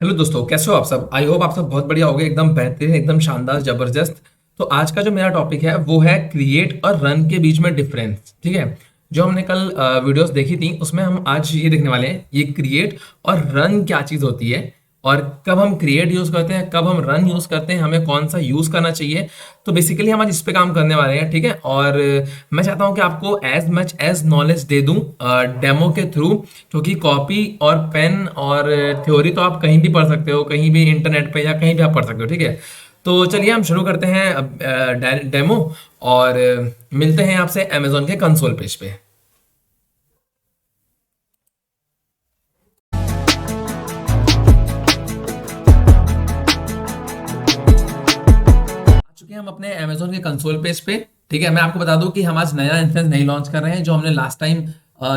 Hello दोस्तों, कैसे हो आप सब। आई होप आप सब बहुत बढ़िया होगे, एकदम बेहतरीन, एकदम शानदार, जबरदस्त। तो आज का जो मेरा टॉपिक है वो है क्रिएट और रन के बीच में डिफरेंस। ठीक है। जो हमने कल वीडियोस देखी थी उसमें हम आज ये देखने वाले हैं, ये क्रिएट और रन क्या चीज़ होती है, और कब हम क्रिएट यूज करते हैं, कब हम रन यूज करते हैं, हमें कौन सा यूज करना चाहिए। तो बेसिकली हम आज इस पे काम करने वाले हैं। ठीक है। और मैं चाहता हूं कि आपको एज मच एज नॉलेज दे दूं डेमो के थ्रू, क्योंकि कॉपी और पेन और थ्योरी तो आप कहीं भी पढ़ सकते हो, कहीं भी इंटरनेट पे या कहीं भी आप पढ़ सकते हो। ठीक है। तो चलिए हम शुरू करते हैं डेमो, और मिलते हैं आपसे अमेजोन के कंसोल पेज पे। आ चुके हैं हम अपने अमेजोन के कंसोल पेज पे। ठीक है। मैं आपको बता दूं कि हम आज नया इंस्टेंस नहीं लॉन्च कर रहे हैं। जो हमने लास्ट टाइम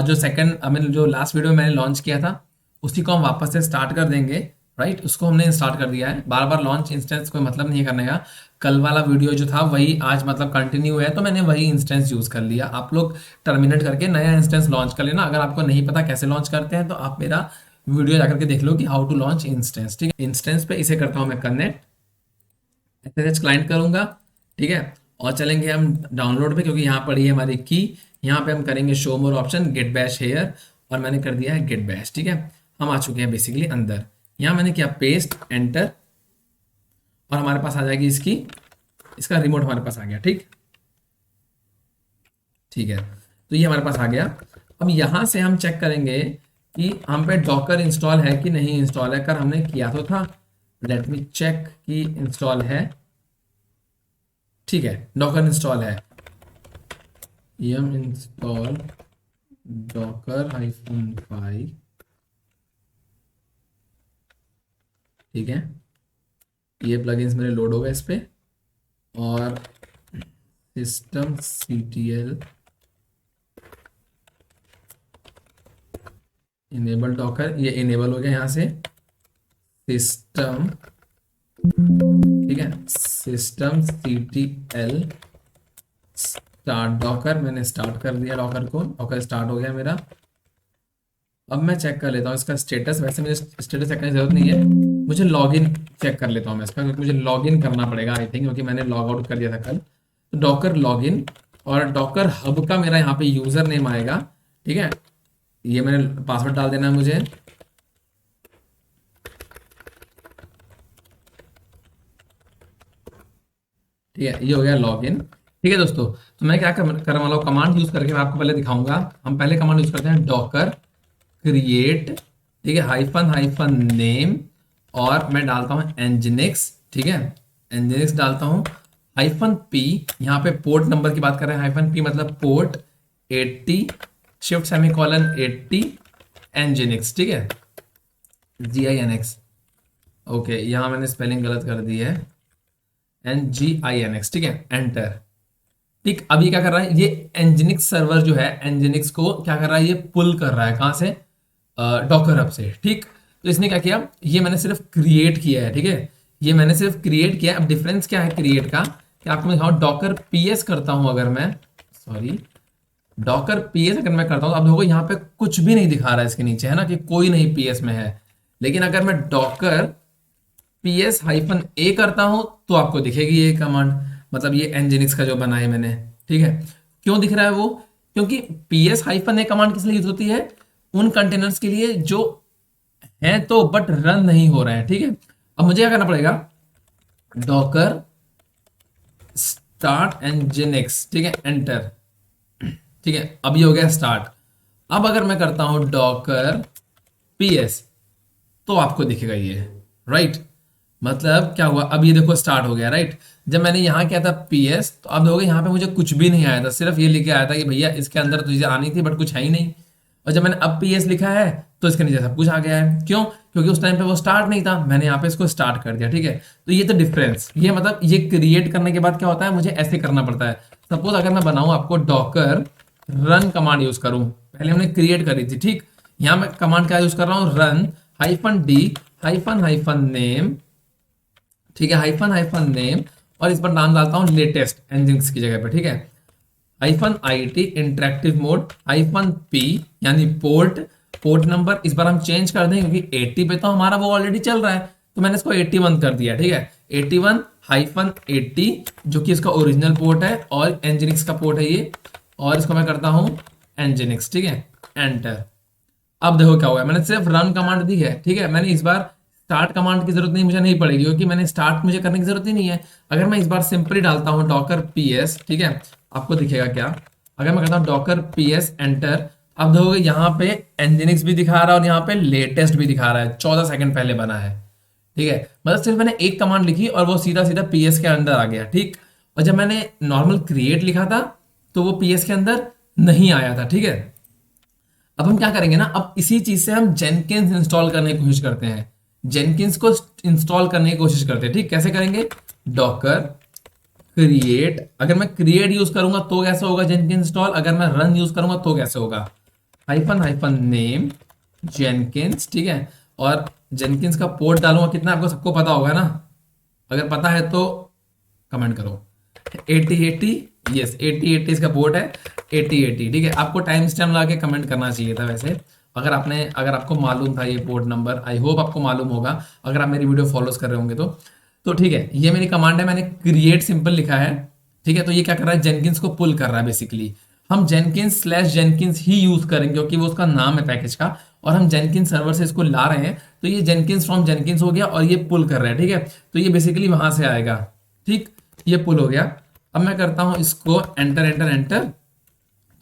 जो सेकंड आई मीन जो लास्ट वीडियो में मैंने लॉन्च किया था उसी को हम वापस से स्टार्ट कर देंगे। राइट, उसको हमने स्टार्ट कर दिया है। बार बार लॉन्च इंस्टेंस कोई मतलब नहीं करने का। कल वाला वीडियो जो था वही आज मतलब कंटिन्यू है, तो मैंने वही इंस्टेंस यूज कर लिया। आप लोग टर्मिनेट करके नया इंस्टेंस लॉन्च कर लेना। अगर आपको नहीं पता कैसे लॉन्च करते हैं तो आप मेरा वीडियो जाकर के देख लो कि हाउ टू लॉन्च इंस्टेंस। ठीक है। इंस्टेंस पे इसे करता हूं मैं कनेक्ट, एसएसएच क्लाइंट करूंगा। ठीक है। और चलेंगे हम डाउनलोड पे, क्योंकि यहाँ पड़ी है हमारी की। यहाँ पे हम करेंगे show more option, get bash here, और मैंने कर दिया है गेट बैश। ठीक है। हम आ चुके हैं बेसिकली अंदर। यहाँ मैंने किया पेस्ट एंटर, और हमारे पास आ जाएगी इसका रिमोट हमारे पास आ गया। ठीक ठीक है। तो ये हमारे पास आ गया। अब यहाँ से हम चेक करेंगे कि हम पे डॉकर इंस्टॉल है कि नहीं इंस्टॉल है। कर हमने किया तो था, लेट मी चेक कि इंस्टॉल है। ठीक है, डॉकर इंस्टॉल है। yum install Docker -5। ठीक है। ये प्लगइन्स मेरे लोड हो गए इस पे, और सिस्टम ctl इनेबल डॉकर, ये इनेबल हो गया यहाँ से। सिस्टम, ठीक है, सिस्टम ctl स्टार्ट डॉकर, मैंने स्टार्ट कर दिया डॉकर को। डॉकर स्टार्ट हो गया मेरा। अब मैं चेक कर लेता हूँ इसका स्टेटस। वैसे मुझे स्टेटस चेक करने की जरूरत नहीं है, मुझे लॉगिन चेक कर लेता हूँ मैं इसका, क्योंकि मुझे लॉगिन करना पड़ेगा आई थिंक, क्योंकि मैंने लॉग आउट कर दिया था कल। तो डॉकर लॉगिन, और डॉकर हब का मेरा यहाँ पे यूजर नेम आएगा। ठीक है। ये मैंने पासवर्ड डाल देना है मुझे। ठीक है, ये हो गया लॉगिन। ठीक है दोस्तों, तो मैं क्या करने वाला हूँ, कमांड यूज करके मैं आपको पहले दिखाऊंगा। हम पहले कमांड यूज करते हैं डॉकर क्रिएट, ठीक है, हाइफन हाइफन नेम, और मैं डालता हूं एनजिनिक्स। ठीक है, एनजिनिक्स डालता हूं। हाइफन पी, यहाँ पे पोर्ट नंबर की बात कर रहे हैं। हाइफन पी मतलब पोर्ट 80, शिफ्ट सेमीकोलन 80, एनजिनिक्स। ठीक है, GINX। ओके, यहाँ मैंने स्पेलिंग गलत कर दी है, NGINX। ठीक है, एंटर। ठीक, अब ये क्या कर रहा है, ये एनजिनिक्स सर्वर जो है, एनजिनिक्स को क्या कर रहा है, ये पुल कर रहा है कहाँ से, डॉकर हब से। ठीक, तो इसने क्या किया, ये मैंने सिर्फ क्रिएट किया है। ठीक है, ये मैंने सिर्फ क्रिएट किया है। अब डिफरेंस क्या है क्रिएट का, कि आपको मैं दिखाऊं, डॉकर पीएस करता हूं अगर मैं, सॉरी, डॉकर पीएस अगर मैं करता हूं तो आप देखो यहाँ पे कुछ भी नहीं दिखा रहा है इसके नीचे, है ना, कि कोई नहीं पीएस में है। लेकिन अगर मैं डॉकर PS-A करता हूं तो आपको दिखेगी ये कमांड, मतलब ये एनजिनिक्स का जो बना है मैंने। ठीक है, क्यों दिख रहा है वो, क्योंकि PS-A कमांड किस लिए यूज होती है, उन कंटेनर्स के लिए जो हैं तो बट रन नहीं हो रहे हैं। ठीक है, अब मुझे क्या करना पड़ेगा, डॉकर स्टार्ट एनजिनिक्स। ठीक है, एंटर। ठीक है, अब ये हो गया स्टार्ट। अब अगर मैं करता हूं डॉकर PS, तो आपको दिखेगा ये। राइट, मतलब क्या हुआ, अब ये देखो स्टार्ट हो गया। राइट, जब मैंने यहाँ किया था PS, तो आप देखोगे यहाँ पे मुझे कुछ भी नहीं आया था, सिर्फ ये लिखे आया था कि भैया इसके अंदर तो चीजें आनी थी बट कुछ है ही नहीं। और जब मैंने अब PS लिखा है तो इसके नीचे सब कुछ आ गया है। क्यों, क्योंकि उस टाइम पे वो स्टार्ट नहीं था, मैंने यहाँ पे इसको स्टार्ट कर दिया। ठीक है, तो ये तो डिफरेंस, ये मतलब ये क्रिएट करने के बाद क्या होता है, मुझे ऐसे करना पड़ता है। सपोज अगर मैं बनाऊं आपको, डॉकर रन कमांड यूज करूं, पहले हमने क्रिएट करी थी। ठीक, यहाँ मैं कमांड क्या यूज कर रहा हूँ, run -D hyphen hyphen name. ठीक है, हाइफन हाइफन नेम, और इस पर नाम डालता हूं लेटेस्ट एनजिनिक्स की जगह पे। ठीक है, -IT इंटरेक्टिव मोड, -P यानी पोर्ट, पोर्ट नंबर इस बार हम चेंज कर दें क्योंकि 80 पे तो हमारा वो ऑलरेडी चल रहा है, तो मैंने इसको 81 कर दिया। ठीक है, 81-80 जो कि इसका ओरिजिनल पोर्ट है और एनजिनिक्स का पोर्ट है ये, और इसको मैं करता हूं एनजिनिक्स। ठीक है, एंटर। अब देखो क्या हुआ, मैंने सिर्फ रन कमांड दी है। ठीक है, मैंने इस बार स्टार्ट कमांड की जरूरत नहीं, मुझे नहीं पड़ेगी क्योंकि मैंने स्टार्ट मुझे करने की जरूरत ही नहीं है। अगर मैं इस बार सिंपली डालता हूं डॉकर पीएस, ठीक है, आपको दिखेगा क्या, अगर मैं कहता हूं डॉकर पीएस एंटर, अब देखोगे यहाँ पे एनजिनिक्स भी दिखा रहा है और यहाँ पे लेटेस्ट भी दिखा रहा है, 14 सेकंड पहले बना है। ठीक है, मतलब सिर्फ मैंने एक कमांड लिखी और वो सीधा सीधा पीएस के अंदर आ गया। ठीक, और जब मैंने नॉर्मल क्रिएट लिखा था तो वो पीएस के अंदर नहीं आया था। ठीक है, अब हम क्या करेंगे ना, अब इसी चीज से हम जेनकिंस इंस्टॉल करने की कोशिश करते हैं, जेनकिंस को इंस्टॉल करने की कोशिश करते हैं। ठीक, कैसे करेंगे, डॉकर क्रिएट, अगर मैं क्रिएट यूज करूंगा तो कैसे होगा जेनकिंस इंस्टॉल, अगर मैं रन यूज करूंगा तो कैसे होगा, -नेम जेनकिंस। ठीक है, और जेनकिंस का पोर्ट डालूंगा कितना, आपको सबको पता होगा ना, अगर पता है तो कमेंट करो। 8080, यस 8080 इसका पोर्ट है, 8080। ठीक है, आपको टाइम स्टैम्प लगा के कमेंट करना चाहिए था वैसे, अगर आपको मालूम था ये पोर्ट नंबर, आई होप आपको मालूम होगा अगर आप मेरी वीडियो फॉलोज कर रहे होंगे तो ठीक है, ये मेरी कमांड है, मैंने क्रिएट सिंपल लिखा है। ठीक है, तो ये क्या कर रहा है, जेनकिंस को पुल कर रहा है बेसिकली। हम जेनकिंस/जेनकिंस ही यूज करेंगे क्योंकि वो उसका नाम है पैकेज का, और हम जेनकिंस सर्वर से इसको ला रहे हैं, तो ये जेनकिंस फ्रॉम जेनकिंस हो गया और ये पुल कर रहा है। ठीक है, तो ये बेसिकली वहां से आएगा। ठीक, ये पुल हो गया। अब मैं करता हूं इसको एंटर एंटर एंटर।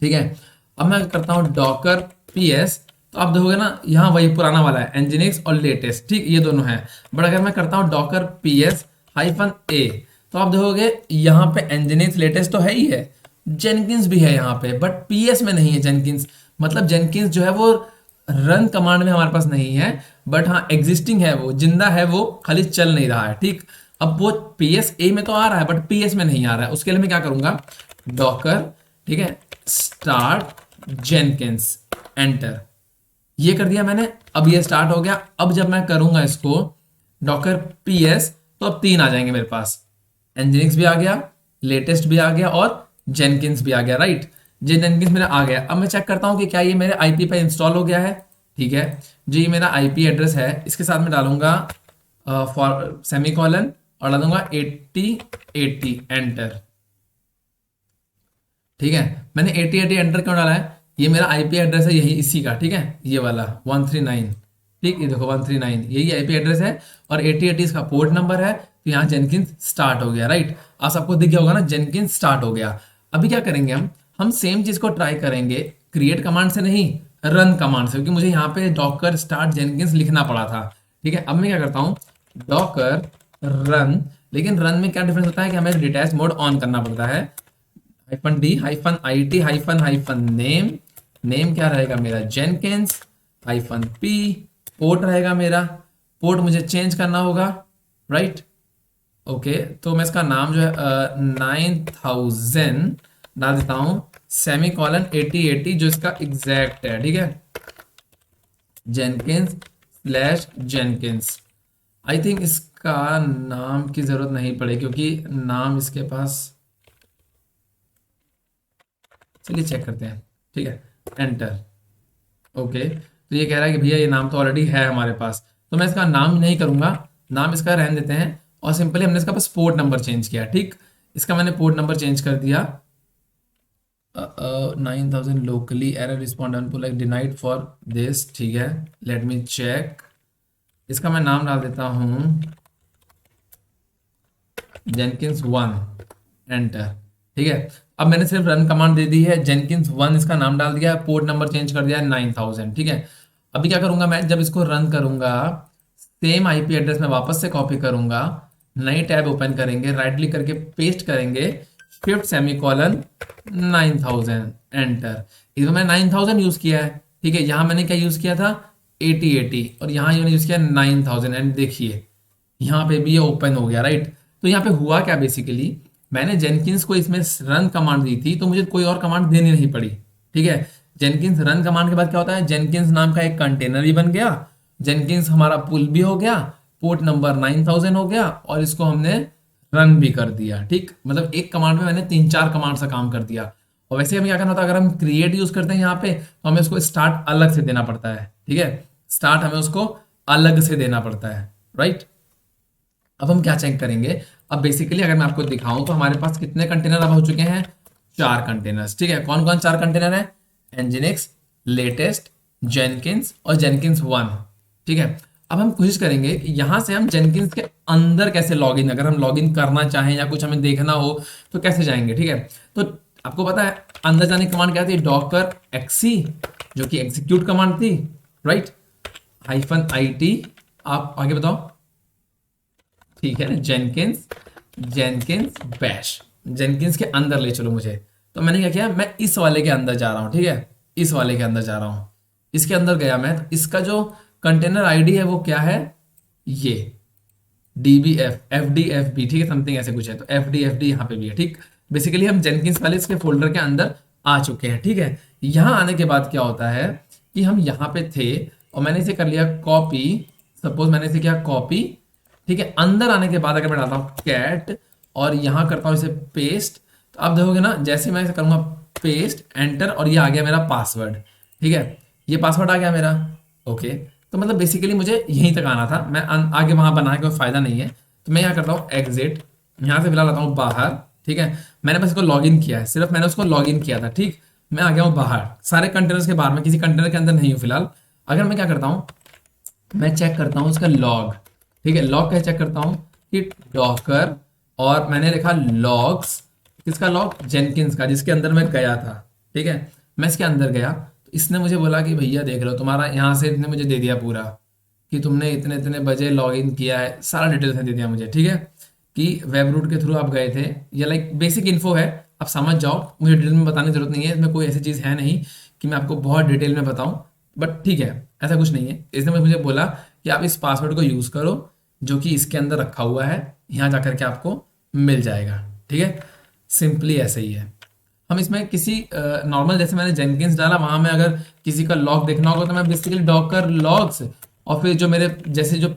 ठीक है, अब मैं करता हूं डॉकर पीएस, तो आप देखोगे ना यहाँ वही पुराना वाला है, एनजिनिक्स और लेटेस्ट। ठीक, ये दोनों है, बट अगर मैं करता हूं डॉकर पीएस -a, तो आप देखोगे यहाँ पे एनजिनिक्स लेटेस्ट तो है ही है, जेनकिंस भी है यहाँ पे, बट पीएस में नहीं है जेनकिंस। मतलब जेनकिंस जो है वो रन कमांड में हमारे पास नहीं है, बट हाँ एग्जिस्टिंग है, वो जिंदा है, वो खाली चल नहीं रहा है। ठीक, अब वो पीएस ए में तो आ रहा है बट पीएस में नहीं आ रहा है, उसके लिए मैं क्या करूंगा, डॉकर, ठीक है, स्टार्ट जेनकिंस एंटर, ये कर दिया मैंने। अब ये स्टार्ट हो गया। अब जब मैं करूंगा इसको डॉकर पीएस, तो अब 3 आ जाएंगे मेरे पास, एनजिनिक्स भी आ गया, लेटेस्ट भी आ गया और जेनकिंस भी आ गया। राइट, जेनकिंस मेरा आ गया। अब मैं चेक करता हूं कि क्या ये मेरे आईपी पे इंस्टॉल हो गया है। ठीक है, जो ये मेरा आईपी एड्रेस है इसके साथ में डालूंगा फॉर सेमीकोलन और डालूंगा 8080 एंटर। ठीक है, मैंने 8080 एंटर क्यों डाला है, ये मेरा आईपी एड्रेस है यही इसी का। ठीक है, ये वाला 139, ठीक, ये देखो 139 यही आईपी एड्रेस है और 8080 इसका पोर्ट नंबर है, तो यहाँ जेनकिंस स्टार्ट हो गया। राइट, आप सबको दिख गया होगा ना, जेनकिंस स्टार्ट हो गया। अभी क्या करेंगे, हम सेम चीज को ट्राई करेंगे, क्रिएट कमांड से नहीं, रन कमांड से, क्योंकि मुझे यहाँ पे डॉकर स्टार्ट जेनकिंस लिखना पड़ा था। ठीक है, अब मैं क्या करता हूँ, डॉकर रन, लेकिन रन में क्या डिफरेंस होता है कि हमें डिटैच मोड ऑन करना पड़ता है, -d -it -नेम, नेम क्या रहेगा मेरा, जेनकिंस -p, पोर्ट रहेगा मेरा, पोर्ट मुझे चेंज करना होगा। राइट, ओके, तो मैं इसका नाम जो है 9000 डाल देता हूं, सेमीकोलन 8080 जो इसका एग्जैक्ट है। ठीक है, जेनकिंस/जेनकिंस, आई थिंक इसका नाम की जरूरत नहीं पड़े क्योंकि नाम इसके पास, चलिए चेक करते हैं। ठीक है, एंटर। ओके, तो ये कह रहा है कि भैया ये नाम तो ऑलरेडी है हमारे पास, तो मैं इसका नाम नहीं करूंगा, नाम इसका रहने देते हैं, और सिंपली हमने इसका बस पोर्ट नंबर चेंज किया। ठीक, इसका मैंने पोर्ट नंबर चेंज कर दिया 9000 locally, error respond like denied for this. ठीक है, लेट मी चेक, इसका मैं नाम डाल देता हूं जेनकिंस 1 एंटर। ठीक है, अब मैंने सिर्फ रन कमांड दे दी है, जेनकिंस 1 इसका नाम डाल दिया, पोर्ट नंबर चेंज कर दिया है 9000। ठीक है, अभी क्या करूंगा मैं, जब इसको रन करूंगा सेम आईपी एड्रेस में वापस से कॉपी करूंगा, नई टैब ओपन करेंगे, राइट क्लिक करके पेस्ट करेंगे, शिफ्ट सेमीकोलन 9000 एंटर। इसमें मैंने 9000 यूज किया है। ठीक है, यहाँ मैंने क्या यूज किया था, 8080, और यहाँ मैंने यूज किया 9000 एंड देखिए यहाँ पे भी ये ओपन हो गया। राइट, तो यहाँ पे हुआ क्या, बेसिकली मैंने जेनकिंस को इसमें रन कमांड दी थी तो मुझे कोई और कमांड देनी नहीं पड़ी। ठीक है, जेनकिंस रन कमांड के बाद क्या होता है, जेनकिंस नाम का एक कंटेनर भी बन गया, जेनकिंस हमारा पुल भी हो गया, पोर्ट नंबर 9000 हो गया, और इसको हमने रन भी कर दिया। ठीक, मतलब एक कमांड में मैंने 3-4 कमांड से काम कर दिया। और वैसे हमें क्या करना होता है, अगर हम क्रिएट यूज करते हैं यहाँ पे तो हमें उसको स्टार्ट अलग से देना पड़ता है, ठीक है, स्टार्ट हमें उसको अलग से देना पड़ता है, राइट। अब हम क्या चेक करेंगे, अब बेसिकली अगर मैं आपको दिखाऊं तो हमारे पास कितने कंटेनर अब हो चुके हैं, 4 कंटेनर्स, ठीक है। कौन कौन 4 कंटेनर है, एनजिनिक्स, लेटेस्ट, जेनकिंस और जेनकिंस 1, ठीक है। अब हम कोशिश करेंगे कि यहां से हम जेनकिंस के अंदर कैसे लॉगिन, अगर हम लॉगिन करना चाहें या कुछ हमें देखना हो तो कैसे जाएंगे, ठीक है। तो आपको पता है अंदर जाने की कमांड क्या थी, डॉकर एक्सी, जो कि एग्जीक्यूट कमांड थी, राइट, -it। आप आगे बताओ, ठीक है, जेनकिंस, जेनकिंस बैश, जेनकिंस के अंदर ले चलो मुझे। तो मैंने क्या किया, मैं इस वाले के अंदर जा रहा हूँ, ठीक है, इस वाले के अंदर जा रहा हूँ, इसके अंदर गया मैं, तो इसका जो कंटेनर आईडी है वो क्या है, ये FDFB, ठीक है, समथिंग ऐसे कुछ है, तो FDFD यहाँ पे भी है, ठीक। बेसिकली हम जेनकिंस वाले इसके फोल्डर के अंदर आ चुके हैं, ठीक है। यहाँ आने के बाद क्या होता है कि हम यहाँ पे थे और मैंने इसे कर लिया कॉपी, सपोज मैंने इसे किया कॉपी, ठीक है। अंदर आने के बाद अगर मैं डालता हूँ कैट और यहाँ करता हूँ इसे पेस्ट, तो आप देखोगे ना, जैसे मैं इसे करूँगा पेस्ट एंटर और ये आ गया मेरा पासवर्ड, ठीक है, ये पासवर्ड आ गया मेरा, ओके। तो मतलब बेसिकली मुझे यहीं तक आना था, मैं आगे वहां बना के कोई फायदा नहीं है, तो मैं यहाँ करता हूँ एग्जिट, यहाँ से फिलहाल आता हूँ बाहर, ठीक है। मैंने बस इसको लॉग इन किया है, सिर्फ मैंने उसको लॉग इन किया था, ठीक। मैं आ गया हूँ बाहर, सारे कंटेनर्स के बाहर, में किसी कंटेनर के अंदर नहीं हूँ फिलहाल। अगर मैं क्या करता हूँ, मैं चेक करता हूँ उसका लॉग, ठीक है, लॉग कैसे चेक करता हूँ कि डॉकर, और मैंने लिखा लॉग्स, किसका लॉग, जेनकिंस का, जिसके अंदर मैं गया था, ठीक है। मैं इसके अंदर गया तो इसने मुझे बोला कि भैया देख लो तुम्हारा यहाँ से, इसने मुझे दे दिया पूरा कि तुमने इतने इतने बजे लॉग इन किया है, सारा डिटेल्स दे दिया मुझे, ठीक है, कि वेब रूट के थ्रू आप गए थे, या लाइक बेसिक इन्फो है, आप समझ जाओ, मुझे डिटेल में बताने की जरूरत नहीं है, इसमें कोई ऐसी चीज़ है नहीं कि मैं आपको बहुत डिटेल में बताऊं, बट ठीक है, ऐसा कुछ नहीं है। इसने मुझे बोला कि आप इस पासवर्ड को यूज़ करो जो कि इसके अंदर रखा हुआ है, यहाँ जाकर के आपको मिल जाएगा, ठीक है, सिंपली ऐसे ही है। हम इसमें किसी नॉर्मल, जैसे मैंने जेनकिंस डाला, वहां में अगर किसी का लॉग देखना होगा तो मैं बेसिकली डॉकर लॉग्स और फिर जो मेरे जैसे जो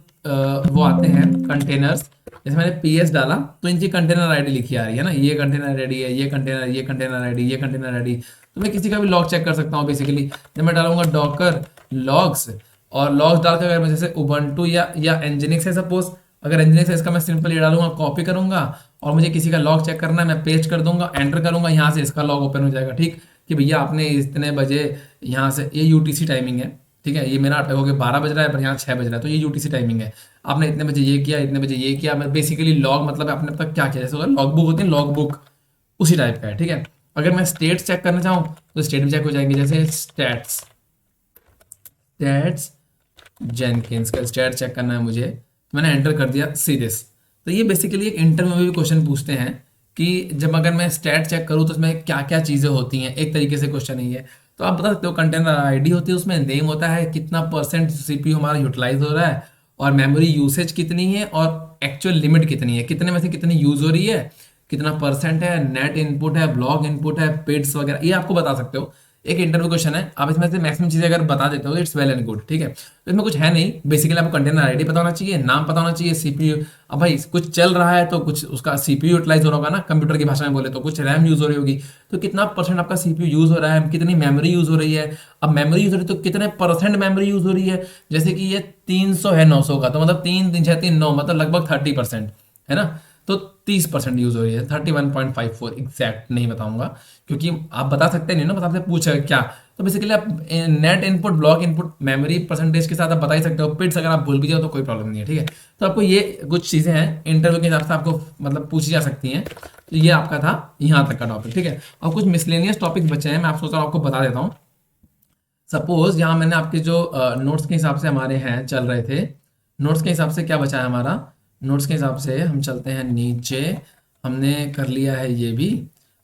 वो आते हैं कंटेनर्स, जैसे मैंने PS डाला तो इनकी कंटेनर आईडी लिखी आ रही है ना, ये कंटेनर आईडी है, ये कंटेनर, ये कंटेनर आईडी, ये कंटेनर आईडी, तो मैं किसी का भी लॉग चेक कर सकता हूँ बेसिकली। जब मैं डालूंगा डॉकर लॉग्स और लॉग्स डालकर, अगर मैं जैसे उबंटू या एनजिनिक्स है सपोज, अगर एनजिनिक्स है इसका मैं सिंपल ये डालूंगा, कॉपी करूंगा और मुझे किसी का लॉग चेक करना है, मैं पेस्ट कर दूंगा, एंटर करूंगा, यहाँ से इसका लॉग ओपन हो जाएगा, ठीक, कि भैया आपने इतने बजे यहाँ से, ये UTC टाइमिंग है, ठीक है, ये मेरा हो गया 12 बज रहा है पर यहाँ 6 बज रहा है, तो ये UTC टाइमिंग है, आपने इतने बजे ये किया, इतने बजे ये किया। मैं बेसिकली लॉग मतलब आपने अब तक क्या किया, जैसे लॉग बुक होती है, लॉग बुक उसी टाइप का है, ठीक है। अगर मैं स्टेट्स चेक करना चाहूँ तो स्टेट भी चेक हो जाएंगे, जैसे स्टैट्स, स्टैट्स जेनकिंस का स्टैट चेक करना है मुझे, तो मैंने एंटर कर दिया सीरियस। तो ये बेसिकली एक इंटरव्यू में भी क्वेश्चन पूछते हैं कि जब अगर मैं स्टैट चेक करूँ तो उसमें क्या क्या चीज़ें होती हैं, एक तरीके से क्वेश्चन ही है। तो आप बता सकते हो, कंटेनर आईडी होती है, उसमें नेम होता है, कितना % CPU हमारा यूटिलाइज हो रहा है, और मेमोरी यूसेज कितनी है, और एक्चुअल लिमिट कितनी है, कितने में से कितनी यूज हो रही है, कितना % है, नेट इनपुट है, ब्लॉग इनपुट है, पिट्स वगैरह, ये आपको बता सकते हो। एक इंटरव्यू क्वेश्चन है, आप इसमें से मैक्सिमम चीजें अगर बता देते हो इट्स वेल एंड गुड, ठीक है। तो इसमें कुछ है नहीं, बेसिकली आपको कंटेनर आईडी पता होना चाहिए, नाम पता होना चाहिए, CPU, अब भाई कुछ चल रहा है तो कुछ उसका CPU यूटिलाइज हो रहा होगा ना, कंप्यूटर की भाषा में बोले तो कुछ रैम यूज हो रही होगी, तो कितना % आपका CPU यूज हो रहा है, कितनी मेमोरी यूज हो रही है। अब मेमोरी यूज हो रही है तो कितने % मेमोरी यूज हो रही है, जैसे कि ये 300 है 900 का, तो मतलब 3 3 6 3 9 मतलब लगभग 30% है ना, तो 30% यूज हो रही है, 31.54 एग्जैक्ट नहीं बताऊंगा क्योंकि आप बता सकते नहीं ना, बता सकते पूछे क्या। तो बेसिकली आप net input, block input, memory % के साथ आप बता ही सकते हो, पिट्स अगर आप भूल भी जाओ तो कोई प्रॉब्लम नहीं है, ठीक है। तो आपको ये कुछ चीज़ें हैं इंटरव्यू के हिसाब से आपको मतलब पूछी जा सकती हैं। तो ये आपका था यहाँ तक का टॉपिक, ठीक है। और कुछ मिसलेनियस टॉपिक बचे हैं, मैं आप सोच रहा हूँ आपको बता देता हूँ। सपोज यहाँ मैंने आपके जो नोट्स के हिसाब से हमारे हैं चल रहे थे, नोट्स के हिसाब से क्या बचा है हमारा, नोट्स के हिसाब से हम चलते हैं नीचे, हमने कर लिया है ये भी,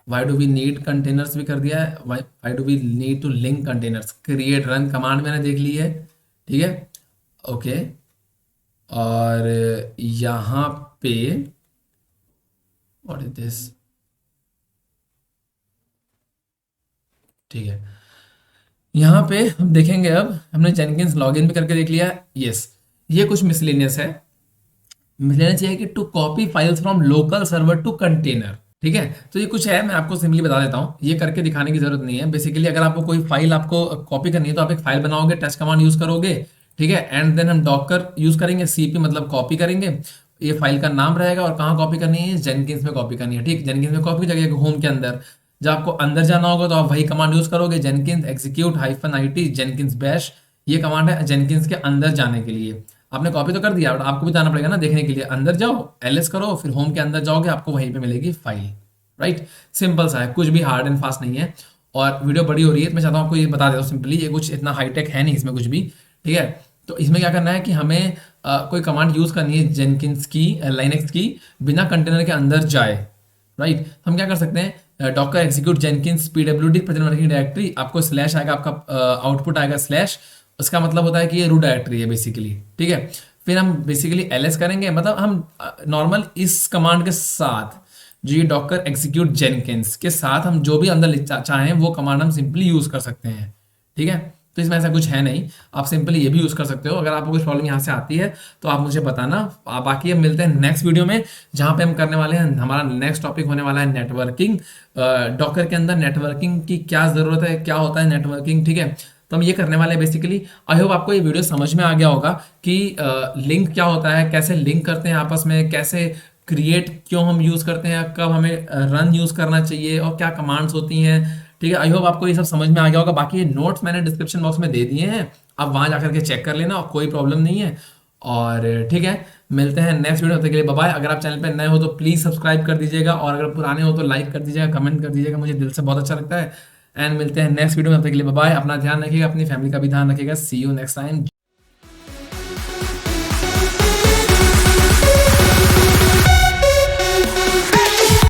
why do we need containers भी कर दिया है, why do we need to link containers, create run command मैंने देख ली है, ठीक है, ओके। और यहाँ पे व्हाट इज दिस, ठीक है, यहाँ पे हम देखेंगे, अब हमने जेनकिंस लॉगिन भी करके देख लिया, यस। ये कुछ मिसलेनियस है, मिसलेनियस ये है कि to copy files from local server to container, ठीक है। तो ये कुछ है, मैं आपको सिंपली बता देता हूँ, ये करके दिखाने की जरूरत नहीं है। बेसिकली अगर आपको कोई फाइल आपको कॉपी करनी है तो आप एक फाइल बनाओगे, टेस्ट कमांड यूज करोगे, ठीक है, एंड देन हम डॉकर यूज करेंगे, सीपी मतलब कॉपी करेंगे, ये फाइल का नाम रहेगा और कहाँ कॉपी करनी है, जेनकिंस में कॉपी करनी है, ठीक, जेनकिंस में कॉपी जगह होम के अंदर। जब आपको अंदर जाना होगा तो आप वही कमांड यूज करोगे, Jenkins execute -it Jenkins bash, ये कमांड है जेनकिंस के अंदर जाने के लिए। आपने कॉपी तो कर दिया बट आपको भी जाना पड़ेगा ना देखने के लिए, अंदर जाओ, एलएस करो, फिर होम के अंदर जाओगे, आपको वहीं पे मिलेगी फाइल। राइट, सिंपल सा है, कुछ भी हार्ड एंड फास्ट नहीं है। और वीडियो बड़ी हो रही है तो मैं चाहता हूँ आपको ये बता देता हूँ सिंपली, ये कुछ इतना हाईटेक है नहीं इसमें कुछ भी, ठीक है। तो इसमें क्या करना है कि हमें कोई कमांड यूज करनी है जेनकिंस की, लाइनेक्स की, बिना कंटेनर के अंदर जाए। राइट, हम क्या कर सकते हैं, Docker execute Jenkins pwd present working directory, आपको स्लैश आएगा, आपका आउटपुट आएगा स्लैश, उसका मतलब होता है कि ये रूट डायरेक्टरी है बेसिकली, ठीक है। फिर हम बेसिकली एलएस करेंगे, मतलब हम नॉर्मल इस कमांड के साथ, जो ये डॉकर एग्जीक्यूट जेनकिंस के साथ हम जो भी अंदर चाहें वो कमांड हम सिंपली यूज कर सकते हैं, ठीक है। तो इसमें ऐसा कुछ है नहीं, आप सिंपली ये भी यूज कर सकते हो। अगर आपको कोई प्रॉब्लम यहाँ से आती है तो आप मुझे बताना। बाकी हम मिलते हैं नेक्स्ट वीडियो में, जहाँ पे हम करने वाले हैं, हमारा नेक्स्ट टॉपिक होने वाला है नेटवर्किंग। डॉकर के अंदर नेटवर्किंग की क्या जरूरत है, क्या होता है नेटवर्किंग, ठीक है। तो हम ये करने वाले हैं बेसिकली। आई होप आपको ये वीडियो समझ में आ गया होगा कि लिंक क्या होता है, कैसे लिंक करते हैं आपस में, कैसे क्रिएट क्यों हम यूज करते हैं, कब हमें रन यूज करना चाहिए और क्या कमांड्स होती हैं, ठीक है। आई होप आपको ये सब समझ में आ गया होगा। बाकी ये नोट्स मैंने डिस्क्रिप्शन बॉक्स में दे दिए हैं, आप वहां जाकर के चेक कर लेना और कोई प्रॉब्लम नहीं है। और ठीक है, मिलते हैं नेक्स्ट वीडियो, तब तक के लिए बाय बाय। अगर आप चैनल पर नए हो तो प्लीज सब्सक्राइब कर दीजिएगा, और अगर पुराने हो तो लाइक कर दीजिएगा, कमेंट कर दीजिएगा, मुझे दिल से बहुत अच्छा लगता है। एंड मिलते हैं नेक्स्ट वीडियो में, तब तक के लिए बाय बाय। अपना ध्यान रखिएगा, अपनी फैमिली का भी ध्यान रखिएगा। सी यू नेक्स्ट टाइम।